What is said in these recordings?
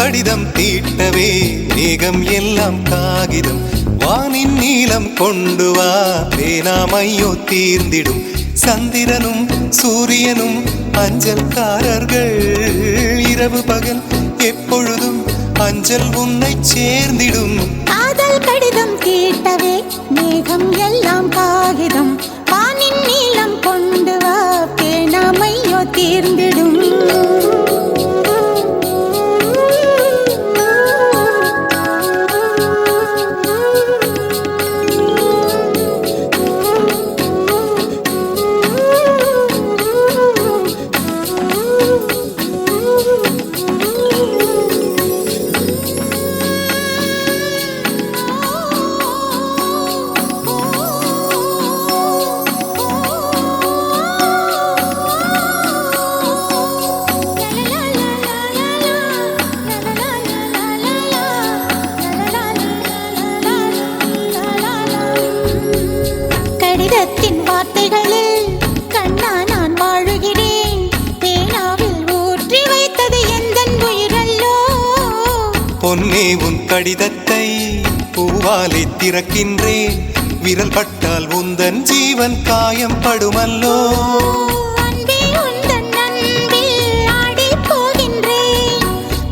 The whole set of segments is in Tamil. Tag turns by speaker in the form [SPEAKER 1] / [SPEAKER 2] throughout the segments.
[SPEAKER 1] கடிதம் தீட்டவே மேகம் எல்லாம் காகிதம் வானின் நீலம் கொண்டு வா பேனாமையோ தீர்ந்திடும் சந்திரனும் சூரியனும் அஞ்சல்காரர்கள் இரவு பகல் எப்பொழுதும் அஞ்சல் உன்னை சேர்ந்திடும்
[SPEAKER 2] காதல் கடிதம் தீட்டவே மேகம் எல்லாம் காகிதம் வானின் நீலம் கொண்டு வா பேனாமையோ தீர்ந்திடும் கடிதத்தின் வார்த்தைகளில் கண்ணா நான் வாழுகிறேன் பேனாவில் ஊற்றி வைத்தது எந்தன் உயிரல்லோ
[SPEAKER 1] பொன்னே உன் கடிதத்தை பூவாலை திறக்கின்றேன் விரல் பட்டால் உந்தன் ஜீவன் காயம் படுமல்லோ
[SPEAKER 2] அன்பே உந்தன் அன்பில் ஆடி போகின்றேன்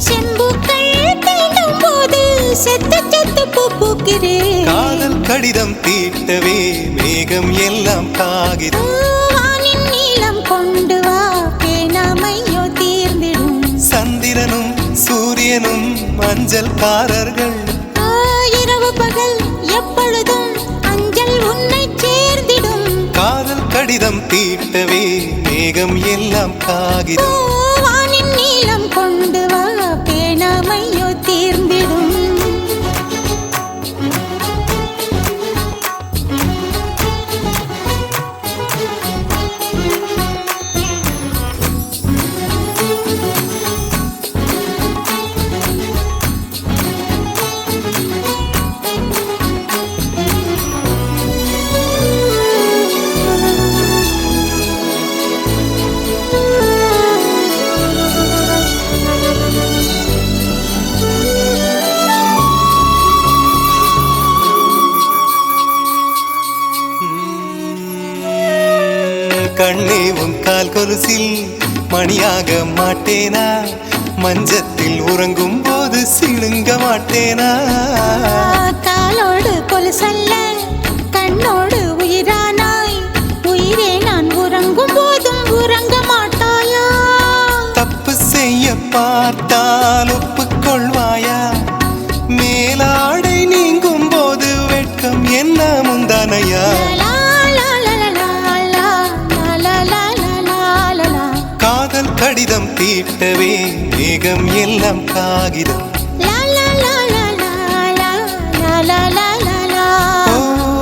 [SPEAKER 2] செம்புக்கள் தீண்டும் போது செத்து செத்து பூக்கிறேன்
[SPEAKER 1] காதல் கடிதம் தீட்டவே மேகம் எல்லாம் காகிதம்
[SPEAKER 2] வானின் நீலம் கொண்டு வா பேனாமையோ தீர்ந்திடும்
[SPEAKER 1] சந்திரனும் சூரியனும் அஞ்சல்காரர்கள்
[SPEAKER 2] இரவு பகல் எப்பொழுதும் அஞ்சல் உன்னை சேர்ந்திடும்
[SPEAKER 1] காதல் கடிதம் தீட்டவே மேகம் எல்லாம் காகிதம்
[SPEAKER 2] வானின் நீலம் கொண்டு வா பேனாமையோ தீர்ந்திடும்
[SPEAKER 1] கண்ணே உன் கால் கொலுசில் மணியாக மாட்டேனா மஞ்சத்தில் உறங்கும் போது சிழுங்க மாட்டேனா
[SPEAKER 2] காலோடு கொலுசல்ல கண்ணோடு உயிரானாய் உயிரே நான் உறங்கும் போதும் உறங்க மாட்டாயா
[SPEAKER 1] தப்பு செய்ய பார்த்தால் ஒப்புக்கொள்வாயா மேலாடை நீங்கும் போது வெட்கம் என்ன முந்தானையா காதல் கடிதம் தீட்டவே மேகம் எல்லாம் காகிதம்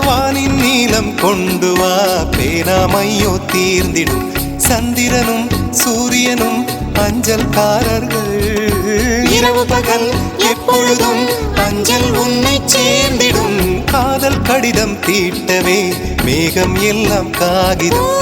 [SPEAKER 1] வானின் நீலம் கொண்டு வா பேனாமையோ தீர்ந்திடும் சந்திரனும் சூரியனும் அஞ்சல்காரர்கள் இரவு பகல் எப்பொழுதும் அஞ்சல் உன்னை சேர்ந்திடும் காதல் கடிதம் தீட்டவே மேகம் எல்லாம் காகிதம்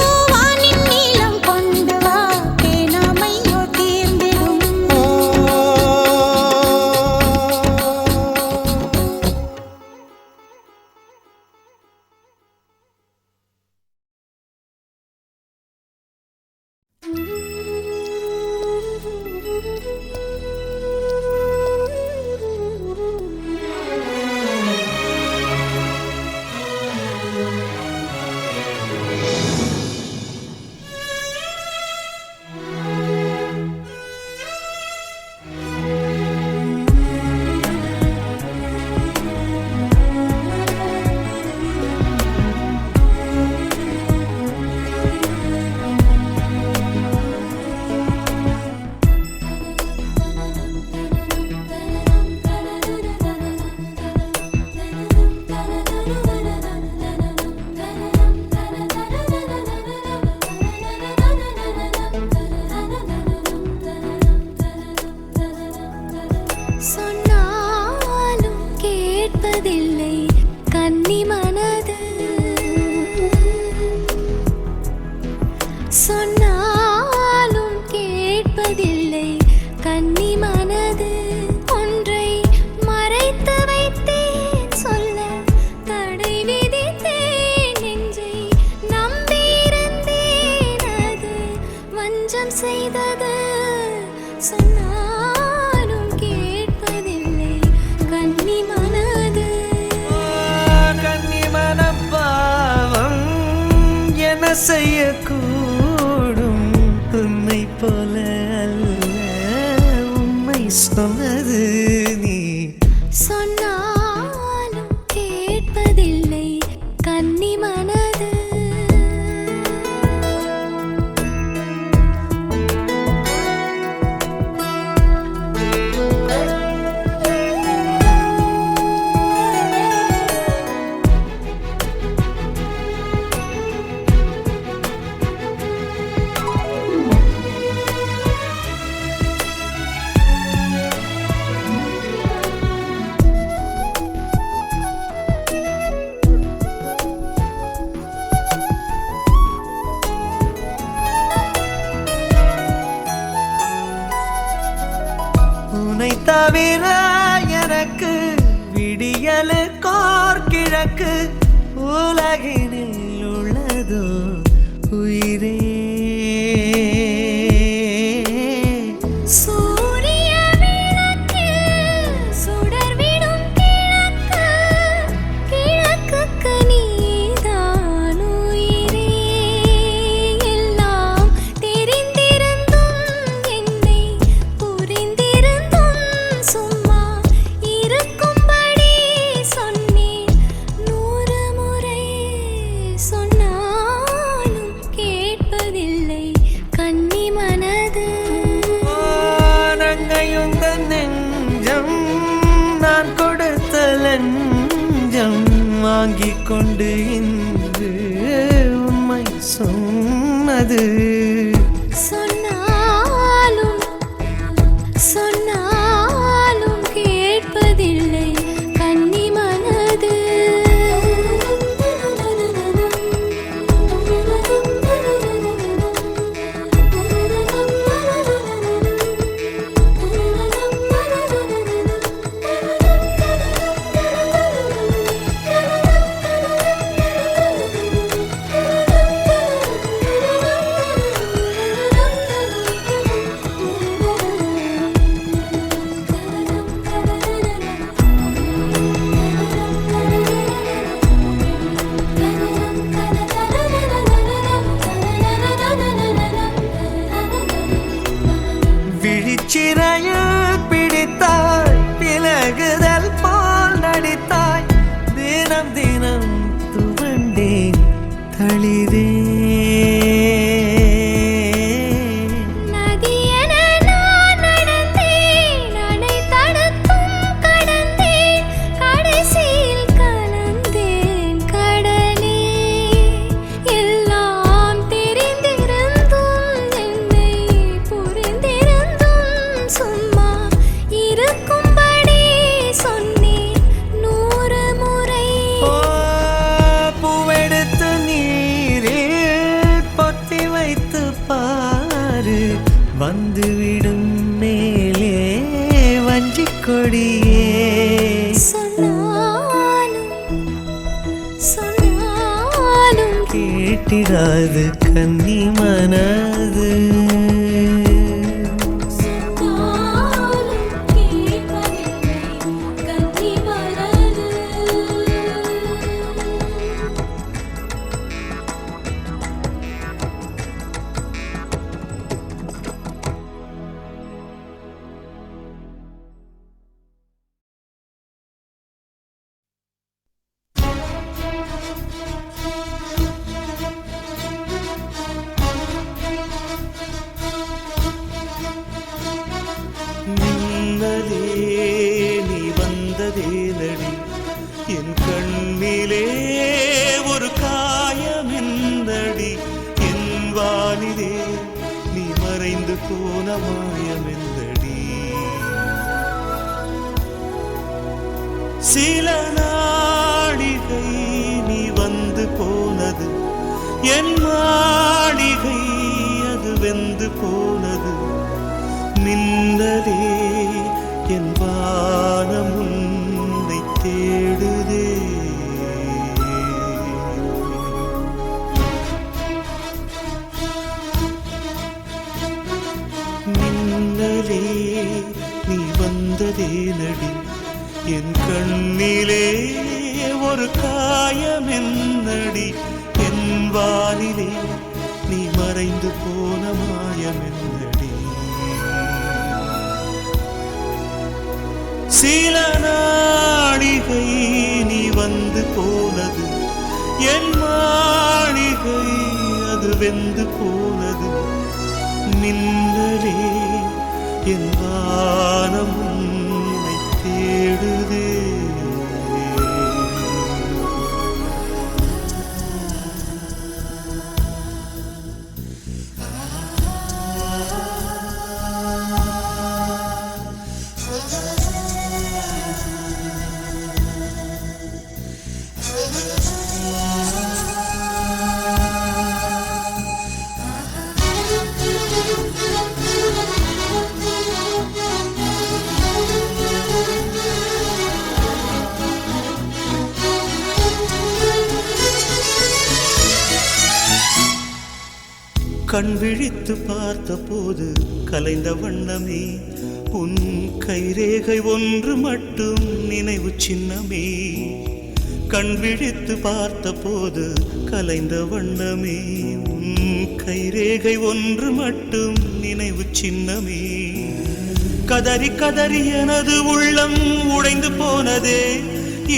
[SPEAKER 3] செய்யக்கூடும் உன்னை போல அல்ல உண்மை சொன்னது நீ
[SPEAKER 2] சொன்னாலும் கேட்பதில்லை கன்னி மனது
[SPEAKER 3] உன்னை தவிர எனக்கு விடியலுக்கோர் கிழக்கு உலகினில் உள்ளதோ உயிரே
[SPEAKER 2] சூரிய விளக்கில் சுடர்விடும் கிழக்கு கிழக்குக்கு நீதான் உயிரே எல்லாம் தெரிந்திருந்தும் என்னை புரிந்திருந்தும் சும்மா இருக்கும்படி சொன்னேன் 100 முறை சொன்னாலும் கேட்பதில்லை கன்னி மனது
[SPEAKER 3] நங்கையுந்த நெஞ்சம் நான் கொடுத்த லஞ்சம் வாங்கிக் கொண்டு இன்று உண்மை சொன்னது
[SPEAKER 2] சொன்னாலும் சொன்னாலும் கேட்பதில்லை கன்னி மனது
[SPEAKER 3] விழிச்சிறையில் பிடித்தாய் விலகுதல் போல் நடித்தாய் தினம் தினம் துவண்டேன் தளிரே
[SPEAKER 2] நதியென நான் நடந்தேன் அணை தடுத்தும் கடந்தேன் கடைசியில் கலந்தேன் கடலே எல்லாம் தெரிந்திருந்தும் என்னை புரிந்திருந்தும் சும்மா இருக்கும்படி சொன்னேன் 100 முறை
[SPEAKER 3] ஓ பூவெடுத்து நீரில் பொத்தி வைத்து பாரு வந்துவிடும் மேலே வஞ்சிக் கொடியே
[SPEAKER 2] சொன்னாலும்
[SPEAKER 3] கேட்டிடாது கன்னி மனது
[SPEAKER 2] சொன்னாலும் கேட்பதில்லை கன்னி மனது
[SPEAKER 1] மின்னலே நீ வந்ததே நடி என் கண்ணிலே ஒரு காயம் என்னடி என் வானிலே நீ மறைந்து போன மாயம் என்னடி சில நாடிகை நீ வந்து போனது என் மாளிகை அது வெந்து போனது மின்னலே என் வானம் உன்னை தேடுதே மின்னலே நீ வந்ததே நடி என் கண்ணிலே ஒரு காயம் என்னடி என் வானிலே வானிலே நீ மறைந்து போன மாயமென்னடி. சில நாழிகை நீ வந்து போனது என் மாளிகை அது வெந்து போனது. மின்னலே என் வானம் உன்னை தேடுதே. கண் விழித்து பார்த்த போது கலைந்த வண்ணமே உன் கைரேகை ஒன்று மட்டும் நினைவு சின்னமே. கண் விழித்து பார்த்த போது கலைந்த வண்ணமே உன் கைரேகை ஒன்று மட்டும் நினைவு சின்னமே. கதறி கதறி எனது உள்ளம் உடைந்து போனதே.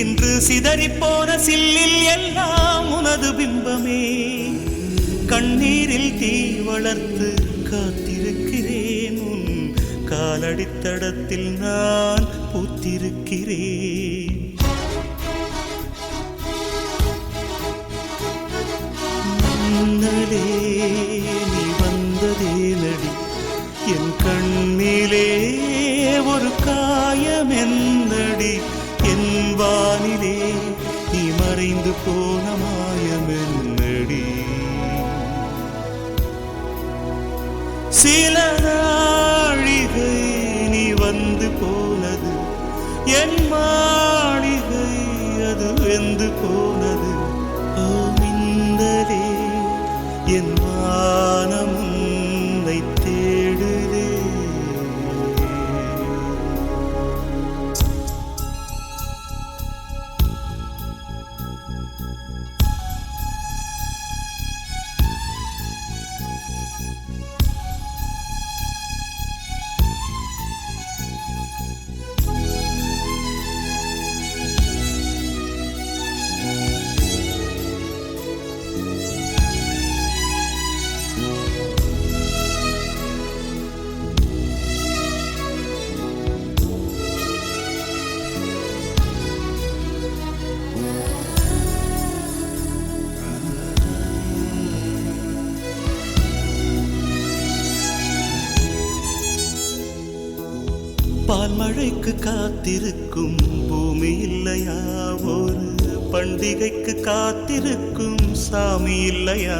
[SPEAKER 1] இன்று சிதறி போன சில்லில் எல்லாம் உனது பிம்பமே. கண்ணீரில் தீ வளர்த்து காத்திருக்கிறேன். உன் காலடித்தடத்தில் நான் பூத்திருக்கிறேன். மன்னலே நீ வந்ததே நடி என் கண்ணிலே ஒரு காயம் என்னடி. என் வானிலே நீ மறைந்து போன மாயமென்னடி. சில நாழிகை நீ வந்து போனது என் மாளிகை அது வெந்து போனது. ஓ மின்னலே என் வானம் உன்னை தேடுதே. பால் மழைக்கு காத்திருக்கும் பூமி இல்லையா? ஒரு பண்டிகைக்கு காத்திருக்கும் சாமி இல்லையா?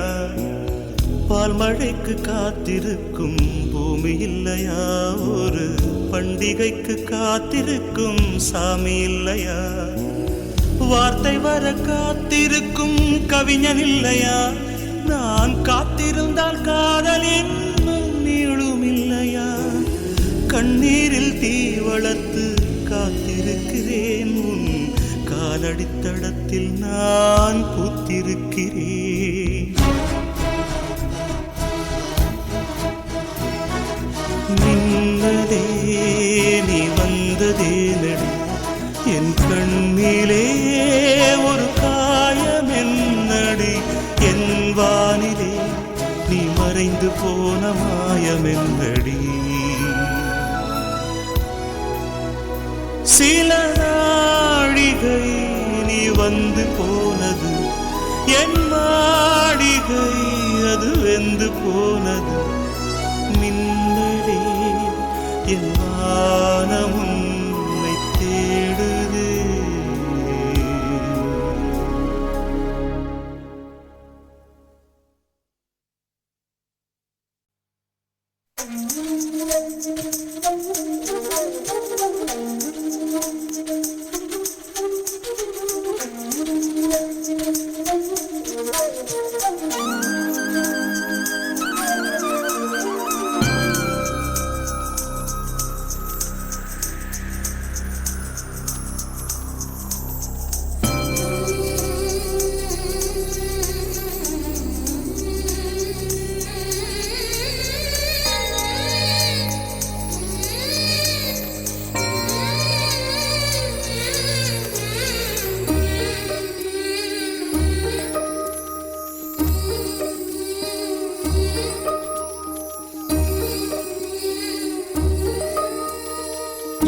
[SPEAKER 1] பால் மழைக்கு காத்திருக்கும் பூமி இல்லையா? ஒரு பண்டிகைக்கு காத்திருக்கும் சாமி இல்லையா? வார்த்தை வர காத்திருக்கும் கவிஞன் இல்லையா? நான் காத்திருந்தால் காதல் இன்னும் நீளும் இல்லையா? கண்ணீரில் தீ வளர்த்து காத்திருக்கிறேன். உன் காலடித்தடத்தில் நான் பூத்திருக்கிறேன். மின்னலே நீ வந்ததே நடி என் கண்ணிலே ஒரு காயம் என்னடி. என் வானிலே நீ மறைந்து போன மாயமென்னடி. சில நாழிகை நீ வந்து போனது என் மாளிகை அது வெந்து போனது. மின்னலே என் வானம் உன்னை தேடுதே.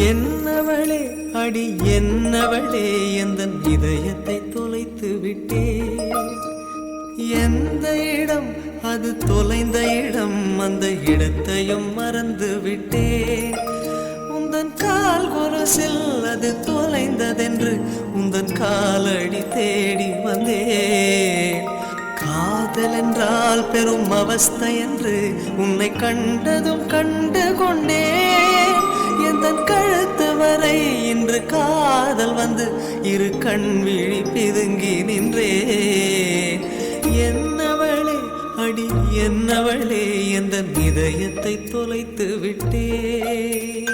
[SPEAKER 3] என்னவளே அடி என்னவளே எந்த இதயத்தை தொலைத்து விட்டே எந்த இடம் அது தொலைந்த இடம் அந்த இடத்தையும் மறந்து விட்டே உந்தன் கால் கொலுசில் அது தொலைந்ததென்று உந்தன் காலடி தேடி வந்தேன் காதல் என்றால் பெரும் அவஸ்தை என்று உன்னை கண்டதும் கண்டு கொண்டேன் எந்தன் கழுத்து வரை இன்று காதல் வந்து இரு கண் விழி பிதுங்கி நின்றேன் என்னவளே அடி என்னவளே எந்தன் இதயத்தை தொலைத்து விட்டேன்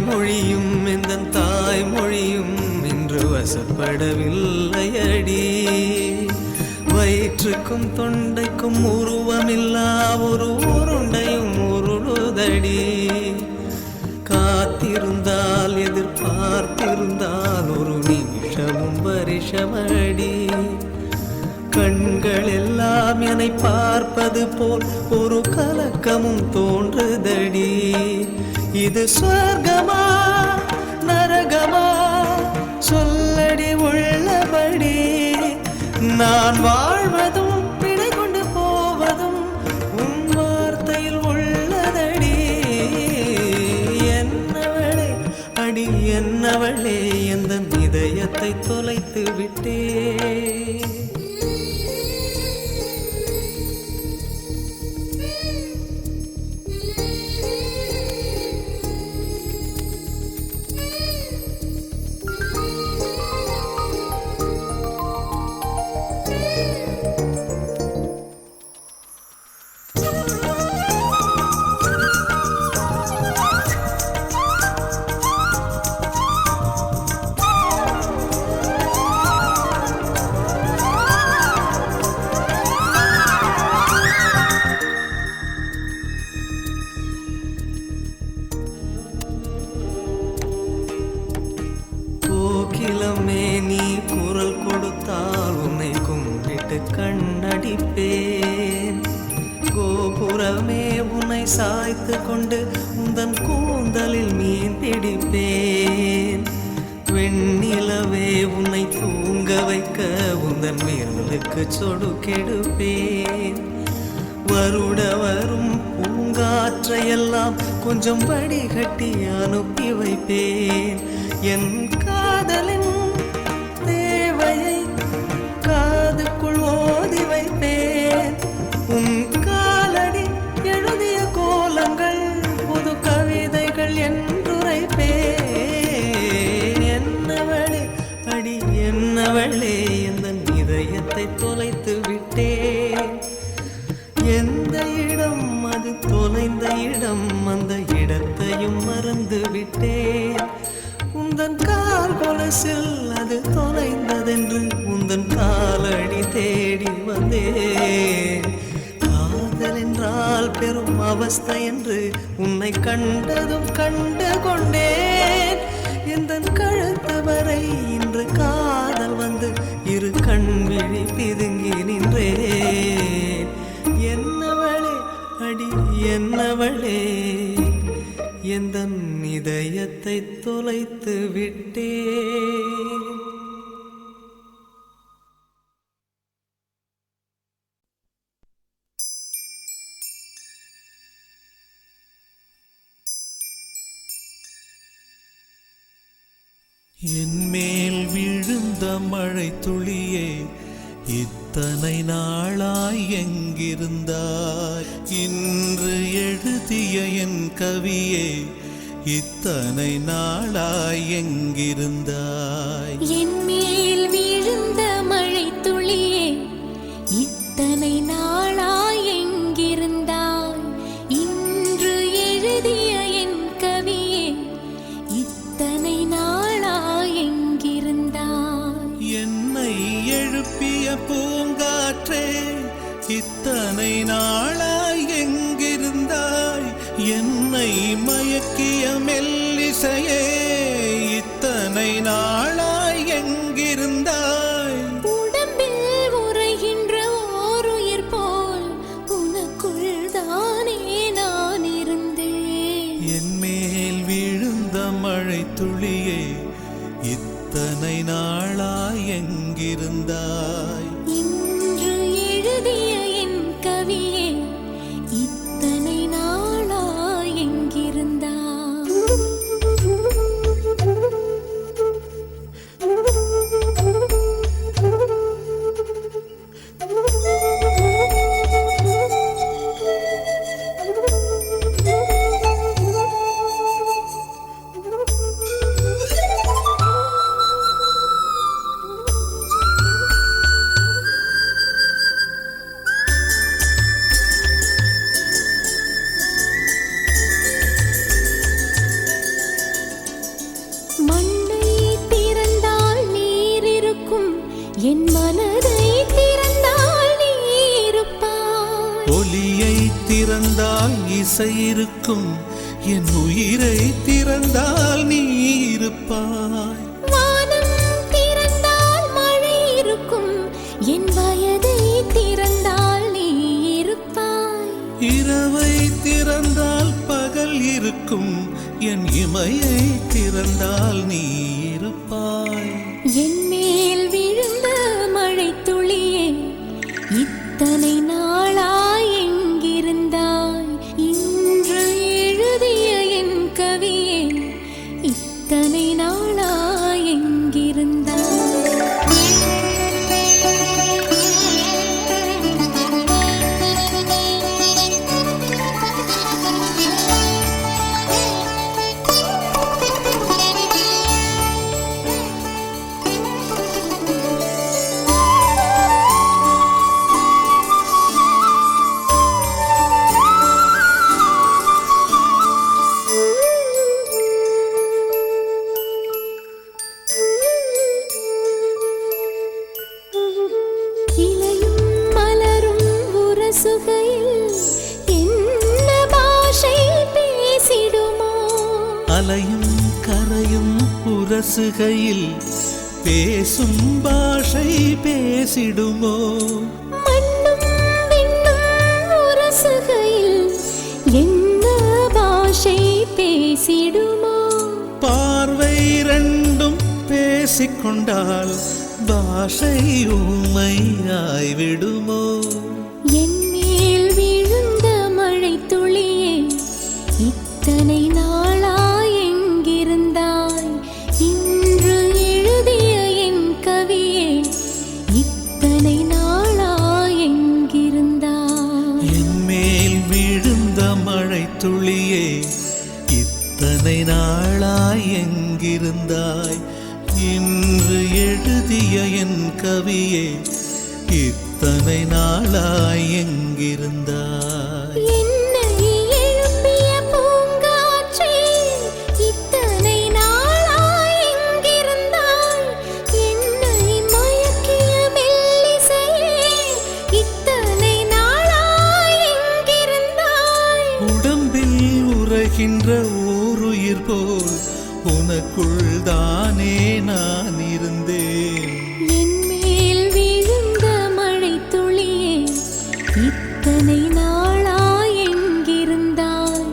[SPEAKER 3] மொழியும் இந்த தாய்மொழியும் இன்று வசப்படவில்லையடி வயிற்றுக்கும் தொண்டைக்கும் உருவமில்லா ஒரு உருண்டையும் உருளுதடி காத்திருந்தால் எதிர்பார்த்திருந்தால் ஒரு நிமிஷமும் வருஷமடி கண்கள் எல்லாம் என்னை பார்ப்பது போல் ஒரு கலக்கமும் தோன்றுதடி இது சொர்க்கமா நரகமா சொல்லடி உள்ளபடி நான் வாழ்வதும் பிழை கொண்டு போவதும் உன் வார்த்தையில் உள்ளதடி என்னவளே அடி என்னவளே எந்த இதயத்தை தொலைத்து விட்டே கோகிலமே நீ குரல் கொடுத்தால் உன்னை கும்பிட்டு கண்ணடிப்பேன் கோபுரமே உன்னை சாய்த்து கொண்டு உந்தன் கூந்தலில் மீன் பிடிப்பேன் வெண்ணிலவே உன்னை தூங்க வைக்க உந்தன் விரலுக்கு சொடுக்கெடுப்பேன் வருட வரும் பூங்காற்றையெல்லாம் கொஞ்சம் வடிகட்டி அனுப்பி வைப்பேன் என் காதலின் தேவையை காதுக்குள் ஓதி வைப்பேன் உன் காலடி எழுதிய கோலங்கள் புது கவிதைகள் என்றுரைப்பேன் என்னவளே அடி என்னவளே எந்த இதயத்தை தொலைத்து விட்டேன் எந்த இடம் அது தொலைந்த இடம் அந்த இடத்தையும் மறந்து விட்டேன் உந்தன் கால் கொலுசில் அது தொலைந்ததென்று உந்தன் காலடி தேடி வந்தேன் காதல் என்றால் பெரும் அவஸ்தை என்று உன்னை கண்டதும் கண்டு கொண்டேன் எந்தன் கழுத்து வரை இன்று காதல் வந்து இரு கண் விழி பிதுங்கி நின்றேன் என்னவளே அடி என்னவளே எந்தன் இதயத்தை தொலைத்து விட்டேன்
[SPEAKER 1] என்மேல் விழுந்த மழை துளியே இத்தனை நாளாய் எங்கிருந்தாய் இன்று எழுதிய என் கவியே இத்தனை நாளாய் எங்கிருந்தாய்
[SPEAKER 2] என் மேல் விழுந்த மழை துளியே இத்தனை நாளாய் எங்கிருந்தாய் இன்று எழுதிய என் கவியே
[SPEAKER 1] இத்தனை நாளாய் எங்கிருந்தாய் என்னை மயக்கிய மெல்லிசையே இத்தனை நாளாய் எங்கிருந்தாய்
[SPEAKER 2] உடம்பில் உறைகின்ற ஓருயிர் போல் உனக்குள் தானே நான் இருந்தேன்
[SPEAKER 1] என் மேல் விழுந்த மழை துளியே இத்தனை நாளாய் எங்கிருந்தாய்
[SPEAKER 2] இன்று எழுதிய என் கவியே இத்தனை நாளாய் எங்கிருந்தாய் மண்ணை திறந்தால் நீர் இருக்கும் என் மனதை திறந்தால் நீ இருப்பாய்
[SPEAKER 1] ஒலியை திறந்தால் இசை இருக்கும் என் உயிரை திறந்தால் நீ இருப்பாய்
[SPEAKER 2] வானம் திறந்தால் மழை இருக்கும் என் வயதை திறந்தால் நீ இருப்பாய்
[SPEAKER 1] இரவை திறந்தால் பகல் இருக்கும் என் இமையை திறந்தால் நீ இருப்பாய்
[SPEAKER 2] என் மேல் விழுந்த மழை துளியே இத்தனை நாளாய் எங்கிருந்தாய் இன்று எழுதிய என் கவியே இத்தனை நாளாய் எங்கிருந்தாய் இலையும் மலரும் உரசுகையில் என்ன பாஷை பேசிடுமோ
[SPEAKER 1] அலையும் கரையும் உரசுகையில் பேசும் பாஷை பேசிடுமோ
[SPEAKER 2] மண்ணும் விண்ணும் உரசுகையில் என்ன பாஷை பேசிடுமோ
[SPEAKER 1] பார்வை ரெண்டும் பேசிக்கொண்டால் பாஷை ஊமையாய்விடுமோ
[SPEAKER 2] என் மேல் விழுந்த மழை துளியே இத்தனை நாளாய் எங்கிருந்தாய் இன்று எழுதிய என் கவியே இத்தனை நாளாய் எங்கிருந்தாய்
[SPEAKER 1] என் மேல் விழுந்த மழை துளியே இத்தனை நாளாய் எங்கிருந்தாய் இன்று எழுதிய என் கவியே இத்தனை நாளாய் எங்கிருந்தாய்
[SPEAKER 2] என்னை எழுப்பிய பூங்காற்றே இத்தனை நாளாய் எங்கிருந்தாய் என்னை மயக்கிய மெல்லிசையே இத்தனை நாளாய் எங்கிருந்தாய்
[SPEAKER 1] உடம்பில் உறைகின்ற ஓருயிர் போல் உனக்குள் தானே நான் இருந்தேன்
[SPEAKER 2] என் மேல் விழுந்த மழை துளியே இத்தனை நாளாய் எங்கிருந்தாய்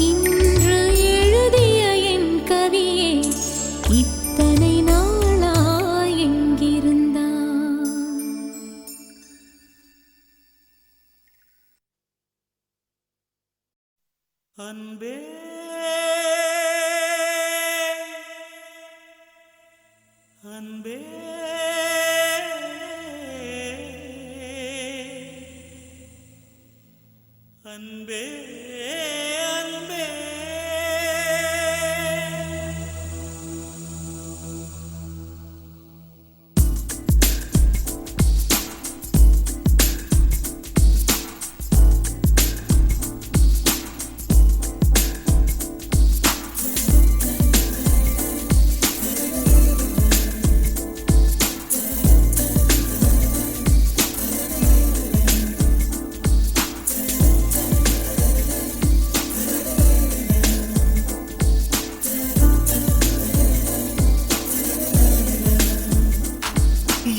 [SPEAKER 2] இன்று எழுதிய என் கவியே இத்தனை நாளாய் எங்கிருந்தாய்
[SPEAKER 1] அன்பே அன்பே அன்பே அன்பே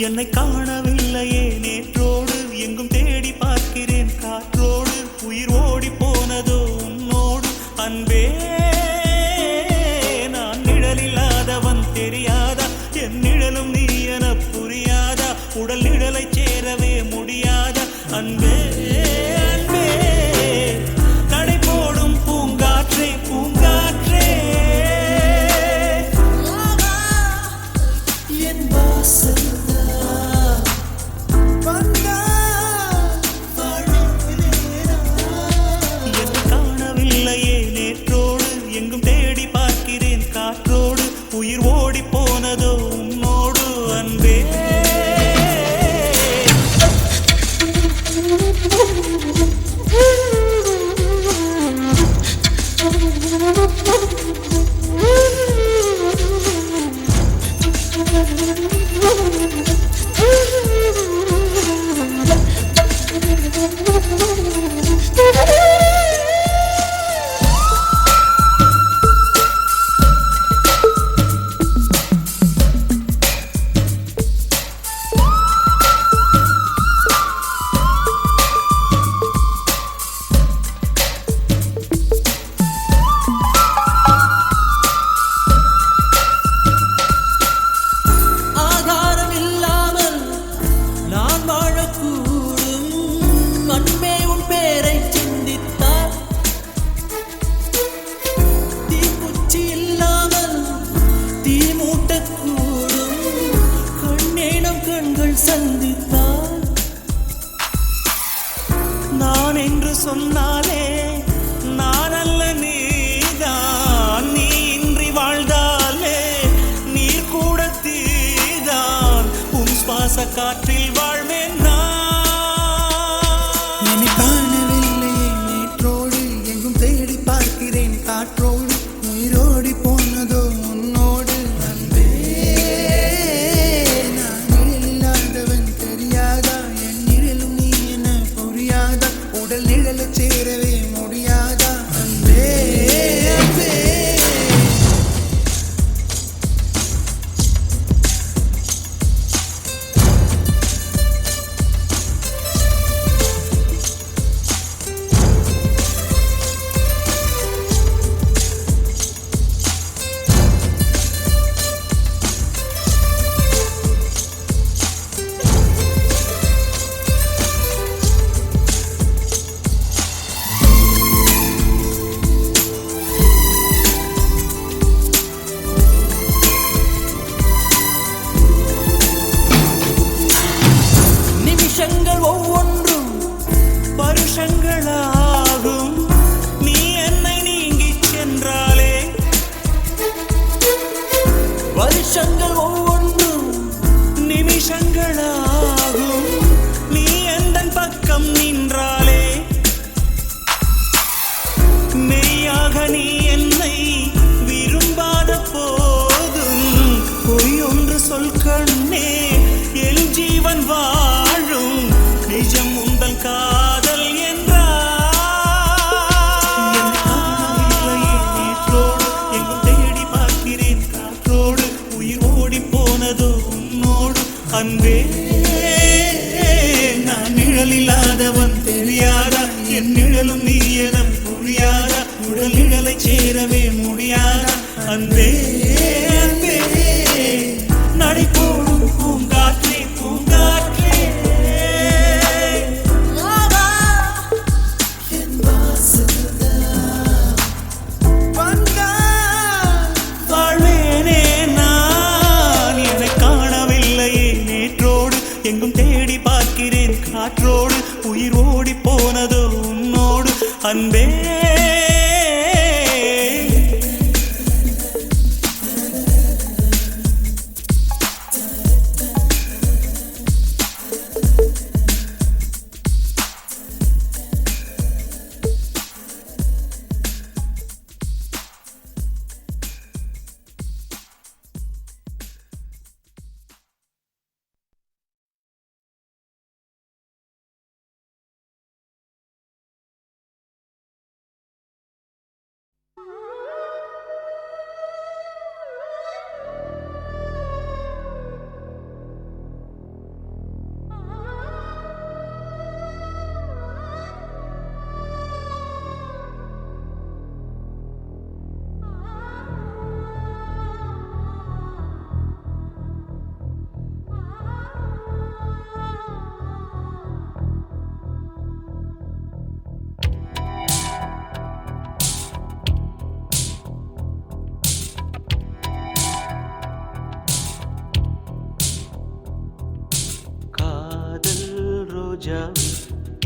[SPEAKER 1] என்னை காணவில்லையே நேற்றோடு எங்கும் தேடி பார்க்கிறேன் காற்றோடு உயிர் ஓடி போனதோ உன்னோடு அன்பே நான் நிழலில்லாதவன் தெரியாதா என் நிழலும் நீ என புரியாதா உடல் நிழலை சேரவே முடியாதா அன்பே அன்பே நடை போடும் பூங்காற்றே பூங்காற்றே
[SPEAKER 3] என் வாசல்
[SPEAKER 1] என்னை காணவில்லையே நேற்றோடு எங்கும் தேடி பார்க்கிறேன் காற்றோடு உயிர் ஓடி போனதோ உன்னோடு அன்பே
[SPEAKER 3] ஆகாரம் இல்லாமல் நான் வாழக்கூடும் அன்பே உன் பேரை சிந்தித்தார் தீக்குச்சி இல்லாமல் தீ மூட்டக்கூடும் கண்ணேனம் கண்கள் சந்தித்தார்
[SPEAKER 1] நான் என்று சொன்னாலே நான் அல்ல நீதான் நீ இன்றி வாழ்ந்தாலே நீர் கூட தீதான் உன் சுவாச காற்றில் வாழ்வேன் நான்
[SPEAKER 4] என்னை காணவில்லையே நேற்றோடு எங்கும் தேடி பார்க்கிறேன் காற்றோடு உயிரோடி போனதோ உன்னோடு அன்பே நான் நிழலில்லாதவன் தெரியாதா என் நிழலும் நீ என புரியாதா உடல் நிழலை சேரவே முடியாதா அன்பே அன்பே
[SPEAKER 3] நிமிஷங்கள் ஒவ்வொன்றும்
[SPEAKER 1] வருஷங்களாகும் நீ என்னை நீங்கிச் சென்றாலே
[SPEAKER 3] வருஷங்கள் ஒவ்வொன்றும்
[SPEAKER 1] நிமிஷங்களாகும் நீ எந்தன் பக்கம் நின்றாலே மெய்யாக நீ என்னை விரும்பாத போதும் பொய் ஒன்று சொல் கண்ணே என் ஜீவன் வாழும் நிஜம் உந்தன் காதல் நேற்றோடு எங்கும் தேடி பார்க்கிறேன் காற்றோடு உயிர் ஓடி போனதோ உன்னோடு அன்பே நான் நிழலில்லாதவன் தெரியாதா என் நிழலும் நீ என புரியாதா உடல் நிழலை சேரவே முடியாதா அன்பே அன்பே நடை போடும் பூங்காற்றே பூங்காற்றே வாழ்வேனே நான் என்னை காணவில்லையே நேற்றோடு எங்கும் தேடி பார்க்கிறேன் காற்றோடு உயிர் ஓடி போனதோ உன்னோடு அன்பே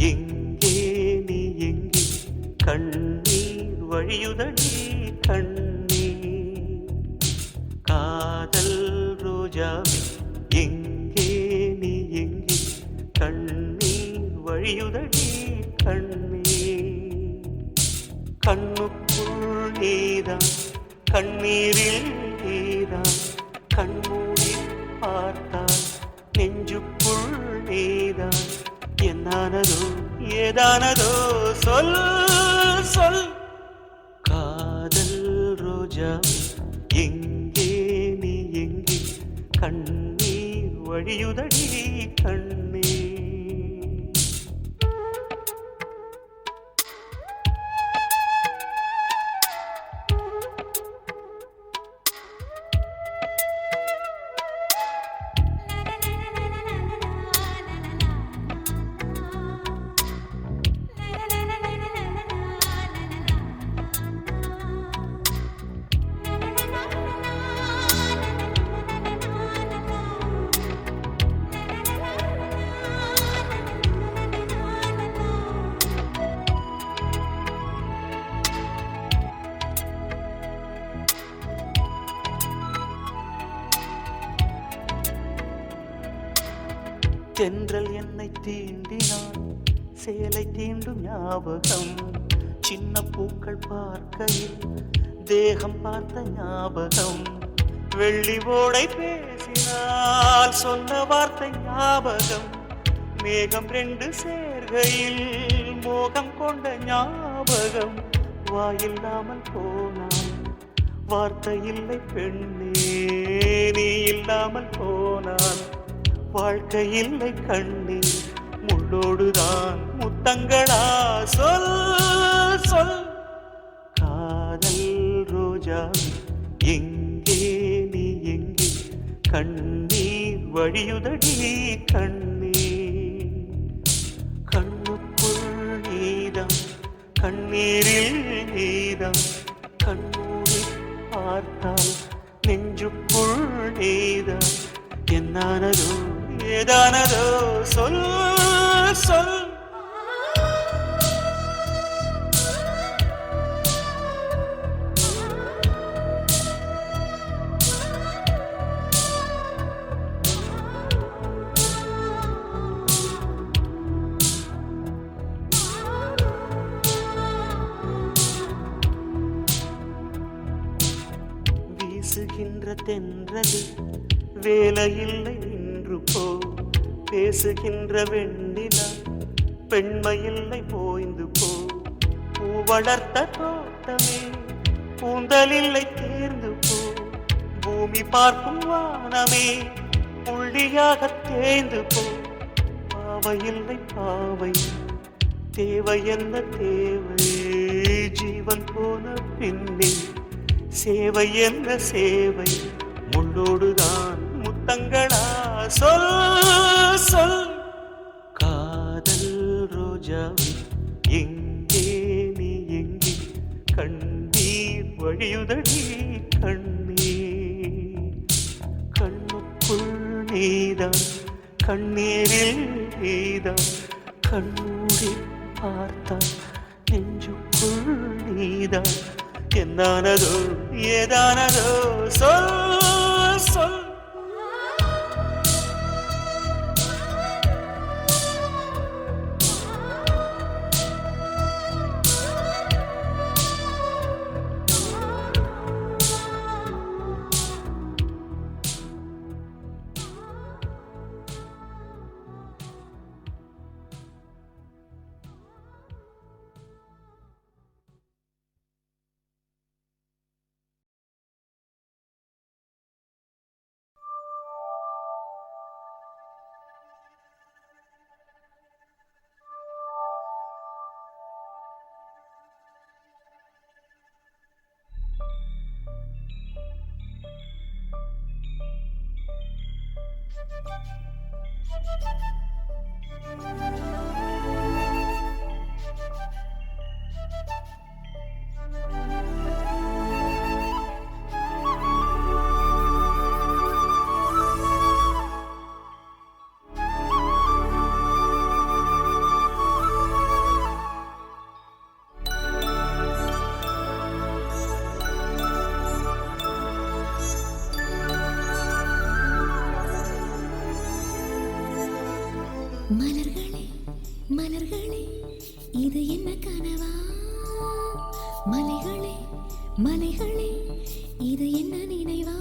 [SPEAKER 1] எங்கே நீ எங்கே கண்ணீர் வழியுதடி கண்ணீர் காதல் ரோஜாவே எங்கே நீ எங்கே கண்ணீர் வழியுதடி கண்ணீர் கண்ணுக்குள் நீதான் கண்ணீரில் நீதான் கண்மூடி பார்த்தால் நெஞ்சுக்குள் நீதான் என்னானதோ ஏதானதோ சொல் சொல் காதல் ரோஜா எங்கே நீ எங்கே கண்ணீர் வழியுதடி கண்ணீர் தென்றல் என்னை தீண்டினான் சேலை தீண்டும் ஞாபகம் சின்ன பூக்கள் பார்க்கையில் தேகம் பார்த்த ஞாபகம் வெள்ளி ஓடை பேசினால் சொன்ன வார்த்தை ஞாபகம் மேகம் ரெண்டு சேர்கையில் மோகம் கொண்ட ஞாபகம் வாயில்லாமல் போனான் வார்த்தை இல்லை பெண்ணே நீ இல்லாமல் போனான் வாழ்க்கை இல்லை கண்ணீர் முள்ளோடுதான் முத்தங்களா சொல் சொல் காதல் ரோஜா எங்கே நீ எங்கே கண்ணீர் வழியுதடி கண்ணீர் கண்ணுக்குள் நீதான் கண்ணீரில் நீதான் கண்ணூரி பார்த்தால் நெஞ்சுக்குள் நீதான் என்னானதோ ஏதானதோ சொல் சொல் வீசுகின்ற தென்றலில் வேலையில்லை நின்று போ பேசுகின்ற வெண்ணிலா பெண்மையில்லை போய்ந்து போ பூ வளர்த்த தோட்டமே பூந்தலில்லை தேர்ந்து போ பூமி பார்க்கும் வானமே புள்ளியாக தேய்ந்து போ பாவையில்லை பாவை தேவை என்ன தேவை ஜீவன் போன பின்னே சேவை என்ன சேவை முள்ளோடுதான் முத்தங்களா சொல் சொல் காதல் ரோஜா எங்கே நீ எங்கே கண்ணீர் வழியுதடி கண்ணீர் கண்ணுக்குள் நீதான் கண்ணீரில் நீதான் கண்ணூரி பார்த்தான் நெஞ்சுக்குள் நீதான் என்னானதோ ஏதானதோ சொல் சொல்
[SPEAKER 2] மலர்களே இது என்ன கனவா மலைகளே மலைகளே இது என்ன நினைவா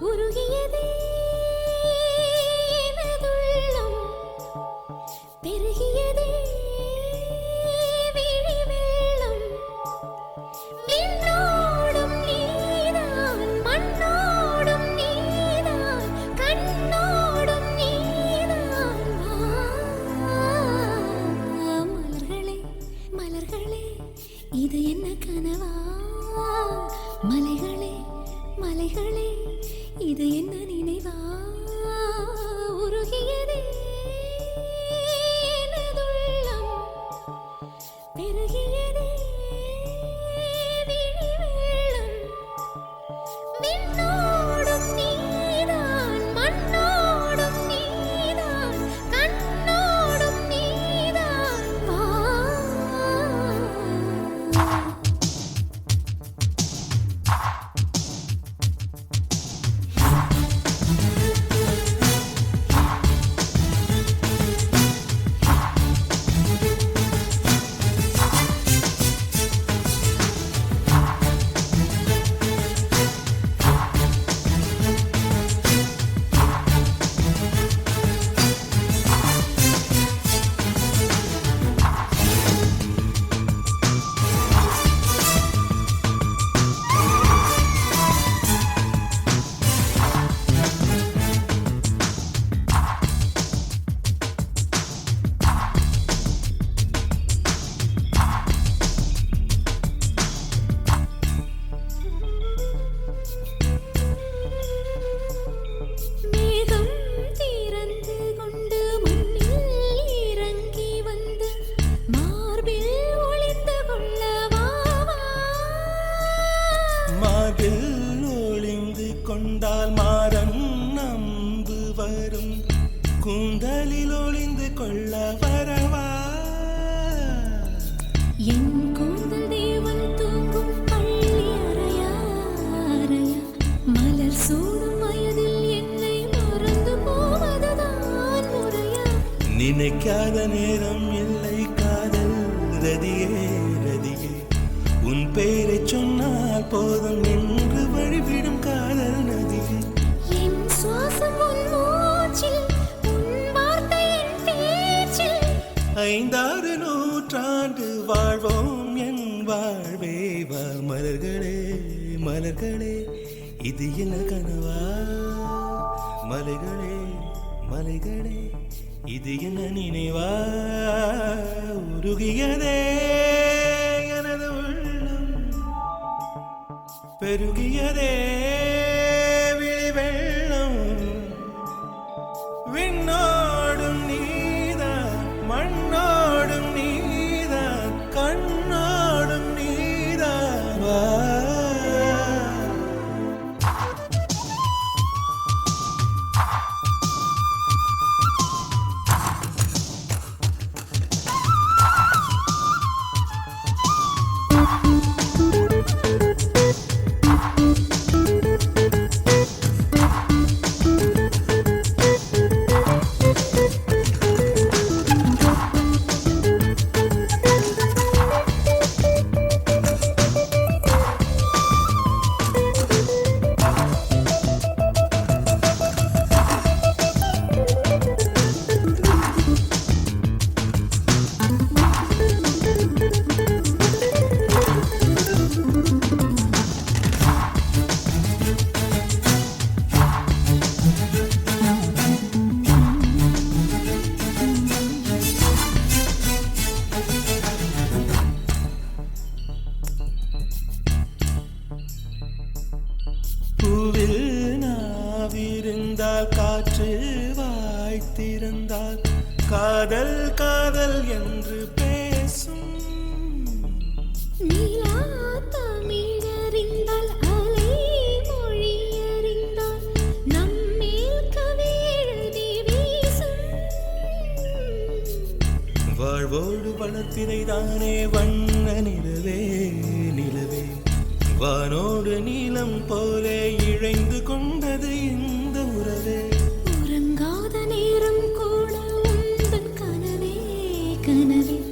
[SPEAKER 2] உருகியதே எனதுள்ளம் பெருகியதே விழி வெள்ளம் விண்ணோடும் நீதான் மண்ணோடும் நீதான் கண்ணோடும் நீதான் மலர்களே மலர்களே இது என்ன கனவா மலைகளே மலைகளே இது என்ன நினைவா உருகியதே எனதுள்ளம் பெருகியதே விழி வெள்ளம் விண்ணோடும் நீதான் மண்ணோடும் நீதான் கண்ணோடும் நீதான் வா மேகம் திறந்து கொண்டு மண்ணில் இறங்கி வந்து மார்பில் ஒளிந்து கொள்ளவா
[SPEAKER 3] மார்பில் ஒளிந்து கொண்டால் மாறன் நம்பு வரும் கூந்தலில் ஒளிந்து கொள்ள வரவா
[SPEAKER 2] என் கூந்தல் தேவன் தூங்கும் பள்ளி அறையா அறையா மலர் சூடும் வயதில் என்னை மறந்து போவதுதான் முறையா
[SPEAKER 3] நினைக்காத நேரம் இல்லை காதல் ரதியே ரதியே உன் பெயரை சொன்னால் போதும் என்று வழிவிடும் காதல் நதியே
[SPEAKER 2] என் சுவாசம் உன் மூச்சில் உன் வார்த்தை என் பேச்சில்
[SPEAKER 3] 5-6 நூற்றாண்டு வாழ்வோம் என் வாழ்வே வா மலர்களே மலர்களே இது என்ன கனவா மலைகளே மலைகளே இது என்ன நினைவா உருகியதே எனது உள்ளம் பெருகியதே விழி வெள்ளம் விண்ணோடும் நீதான் மண்ணோடும் நீதான் கண்ணோடும் நீதான் வா பூவில் நாவிருந்தால் காற்று வாய்த்திருந்தால் காதல் காதல் என்று பேசும்
[SPEAKER 2] நீலா தமிழறிந்தால் அலை மொழி அறிந்தால் நம்மேல் கவி எழுதி வீசும்
[SPEAKER 3] வாழ்வோடு வளர்த்தினை தானே வண்ண நிலவே நிலவே வானோடு நீலம் போலே இழைந்து கொண்டது இந்த உறவே
[SPEAKER 2] உறங்காத நேரம் கூட உந்தன் கனவே கனவில்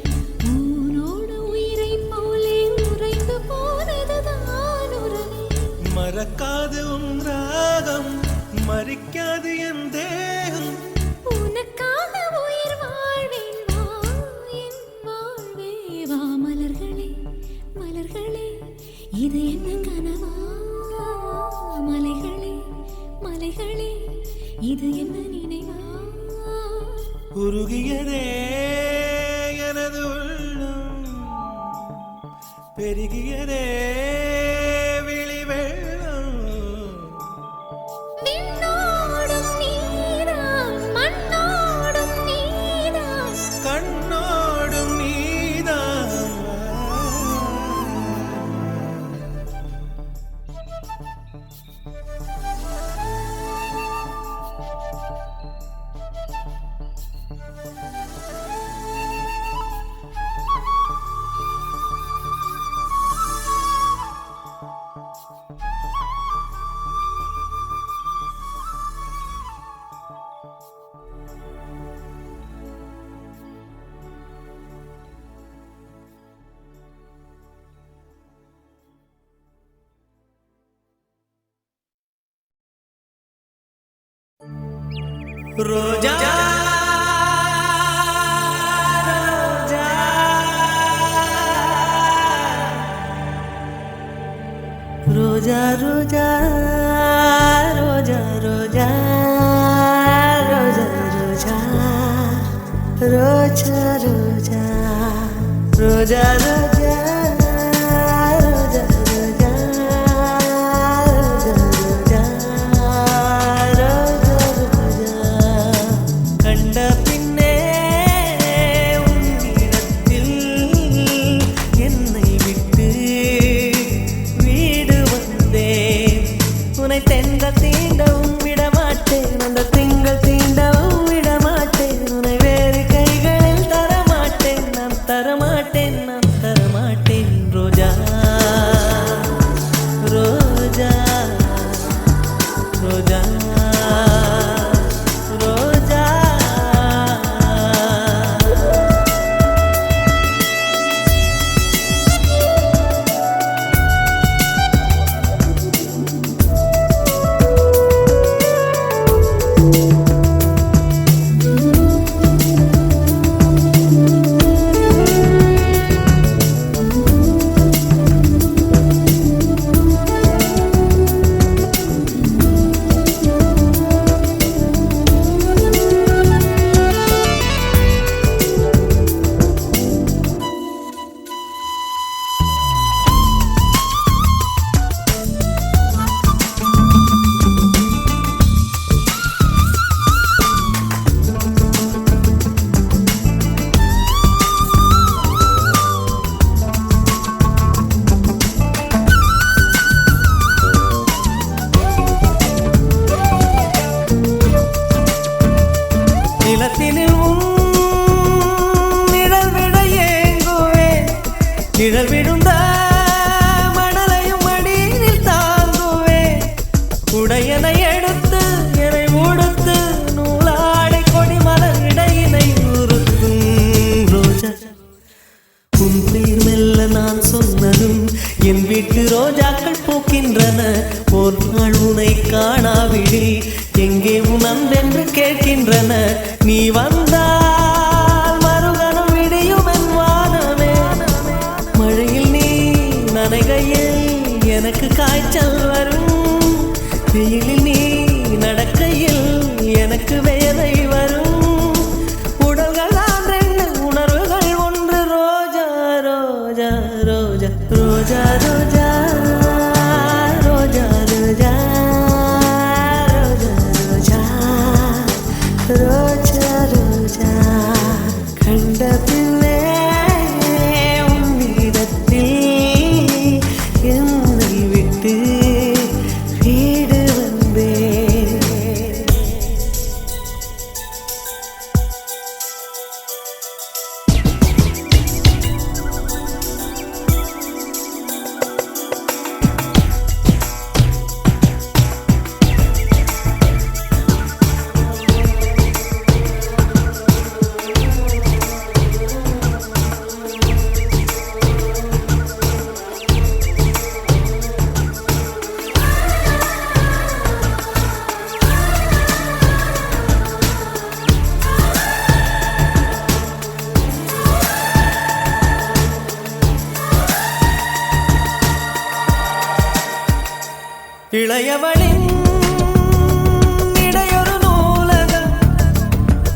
[SPEAKER 2] உன்னோடு உயிரைப் போலே உறைந்து போனதுதான் உறவே.
[SPEAKER 3] மறக்காது உன் ராகம் மறிக்காது என் தேகம்
[SPEAKER 2] உனக்காக உயிர் வாழ்வேன் வா என் வாழ்வே வா. மலர்களே மலர்களே இது என்ன கனவா? மலைகளே மலைகளே இது என்ன நினைவா?
[SPEAKER 3] உருகியதே எனது உள்ளம் பெருகியதே விழி வெள்ளம்
[SPEAKER 2] விண்ணோடும் நீதான் மண்ணோடும் நீதான்
[SPEAKER 3] கண்ணோடும் நீதான் ரோஜா ரோஜா ரோஜா ரோஜா ரோஜா ரோஜா ரோஜா ரோஜா ரோஜா ரோஜா ரோஜா நிழல் விழுந்த மணலையும் மடியில் தாங்குவேன் உடையனை எடுத்து என்னை உடுத்து நூலாடை கொடி மலர் இடையினை உறுத்தும் ரோஜா உன் பேர் மெல்ல நான் சொன்னதும் என் வீட்டு ரோஜாக்கள் பூக்கின்றன ஒரு நாள் உனை காணாவிடில் எங்கே உன் அன்பென்று கேட்கின்றன நீ வந்தால் மறுகணம் விடியும் என் வானமே மழையில் நீ நனைகையில் எனக்கு காய்ச்சல் வரும் வெயிலில் நீ நடக்கையில் எனக்கு வேலை வரும் உடல்கள் தான் ரெண்டு உணர்வுகள் ஒன்று ரோஜா ரோஜா ரோஜா ரோஜா ரோஜா ரோஜா ரோஜா ரோஜா ரோஜா ரோஜா கண்ட பிள்ளை உன்னிடத்தில் என்னை விட்டு வீடு வந்தேன் இளையவளின் இடையொரு நூலகம்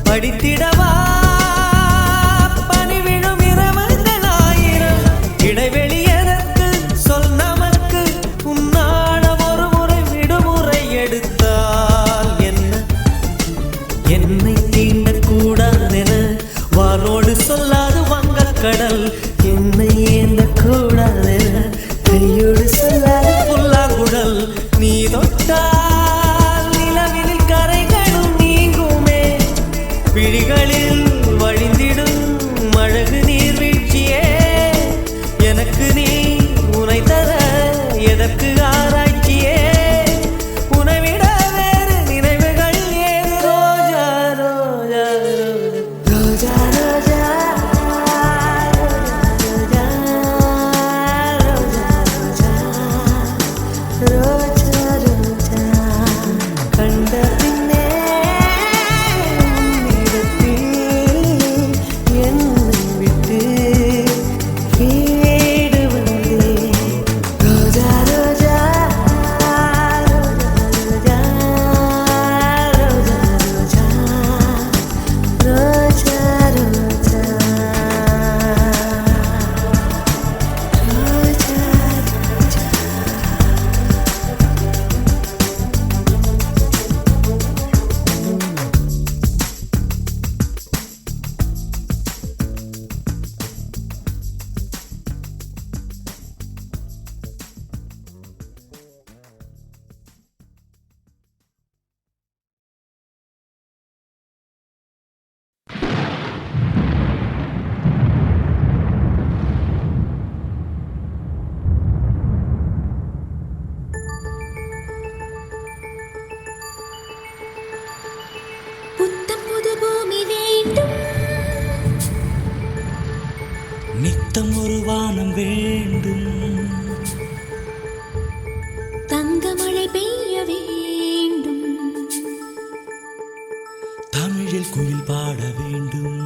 [SPEAKER 3] படித்திடவா பணிவிழும் இரவுகள் ஆயிரம். இடைவெளி எதற்கு சொல் நமக்கு, உன்னாட ஒரு முறை விடுமுறை எடுத்தால் என்ன? என்னை தீண்டக்கூடாதென வாரோடு சொல்லாது வங்கக்கடல், என்னை ஏந்த கூடாதென கையோடு சொல்லாது புல்லாங்குழல். நீ தொட்டால் நிலவில் கரைகளும் நீங்குமே, விழிகளில் வழிந்திடும் அழகு நீர்வீழ்ச்சியே. எனக்கு நீ உனை தர எதற்கு ஆராய்ச்சியே, உனை விட வேறு நினைவுகள் ஏது? ரோஜா ரோஜா ரோஜா ரோஜா ரோஜா ரோஜா கண்ட பின்னே உன்னிடத்தில் என்னை விட்டு வீடு வந்தேன். ரோஜா ரோஜா ரோஜா ரோஜா ரோஜா ரோஜா
[SPEAKER 2] புத்தம் புது பூமி வேண்டும்,
[SPEAKER 1] நித்தம் ஒரு வானம் வேண்டும்,
[SPEAKER 2] தங்க மழை பெய்ய வேண்டும்,
[SPEAKER 1] தமிழில் குயில் பாட வேண்டும்.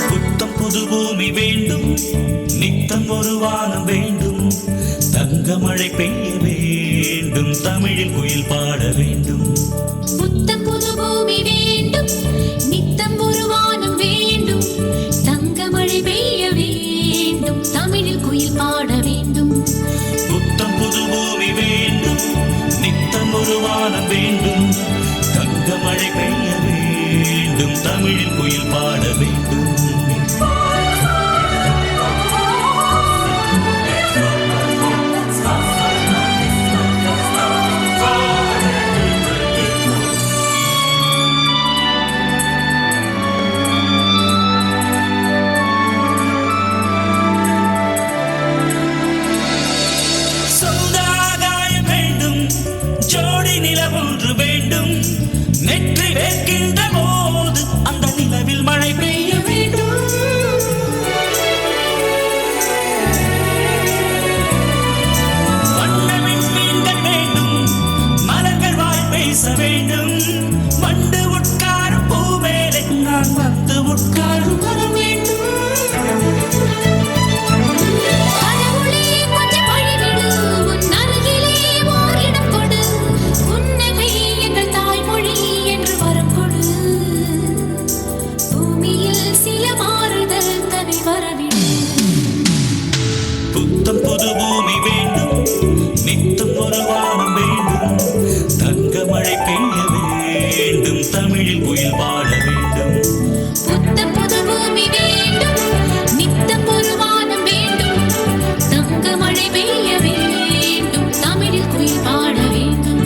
[SPEAKER 1] புத்தம் புது பூமி வேண்டும், நித்தம் ஒரு வானம் வேண்டும், தங்க மழை பெய்ய வேண்டும், தமிழில் குயில் பாட வேண்டும்.
[SPEAKER 2] புத்தம் புது பூமி வேண்டும், நித்தம் ஒரு வானம் வேண்டும், தங்க மழை பெய்ய வேண்டும், தமிழில் குயில் பாட வேண்டும்.
[SPEAKER 1] புத்தம் புது பூமி வேண்டும், நித்தம் ஒரு வானம் வேண்டும், தங்க மழை பெய்ய வேண்டும், தமிழில் குயில் பாட வேண்டும். சொந்தாகாயம் வேண்டும், ஜோடி நிலவொன்று வேண்டும், நெற்றி வைக்கின்ற போது அந்த நிலவில் மழை பெய்ய வேண்டும். வண்ணமின் மீன்கள் வேண்டும், மலர்கள் வாய் பேச வேண்டும், வண்டு உட்காரும் பூ மேலே நான் வந்து உட்காரும் வர வேண்டும்.
[SPEAKER 2] கடவுளே கொஞ்சம் வழிவிடு, உன் அருகிலே ஓர் இடம் கொடு, புன்னகை எங்கள் தாய்மொழி என்று வரம் கொடு, பூமியில் சில மாறுதல் தன்னை வரவிடு.
[SPEAKER 1] புத்தம் புது பூமி வேண்டும், நித்தம் ஒரு வானம் வேண்டும், தங்க மழை பெய்ய வேண்டும், தமிழில் குயில் பாட வேண்டும்.
[SPEAKER 2] புத்தம் புது பூமி வேண்டும், நித்தம் ஒரு வானம் வேண்டும், தங்க மழை பெய்ய வேண்டும், தமிழில் குயில் பாட வேண்டும்.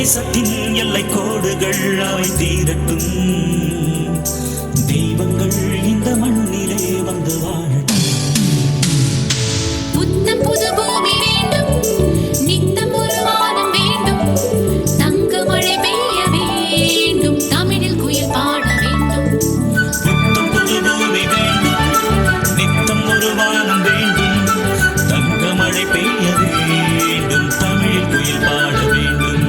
[SPEAKER 1] தேசத்தின் எல்லை கோடுகள் அவை தீரட்டும். தெய்வங்கள் இந்த மண்ணிலே வந்து வாழட்டும்.
[SPEAKER 2] புத்தம் புது பூமி வேண்டும், நித்தம் ஒரு வானம் வேண்டும், தங்க மழை பெய்ய வேண்டும், தமிழில் குயில் பாட வேண்டும்.
[SPEAKER 1] புத்தம் புது பூமி வேண்டும், நித்தம் ஒரு வானம் வேண்டும், தங்க மழை பெய்ய வேண்டும், தமிழில் குயில் பாட வேண்டும்.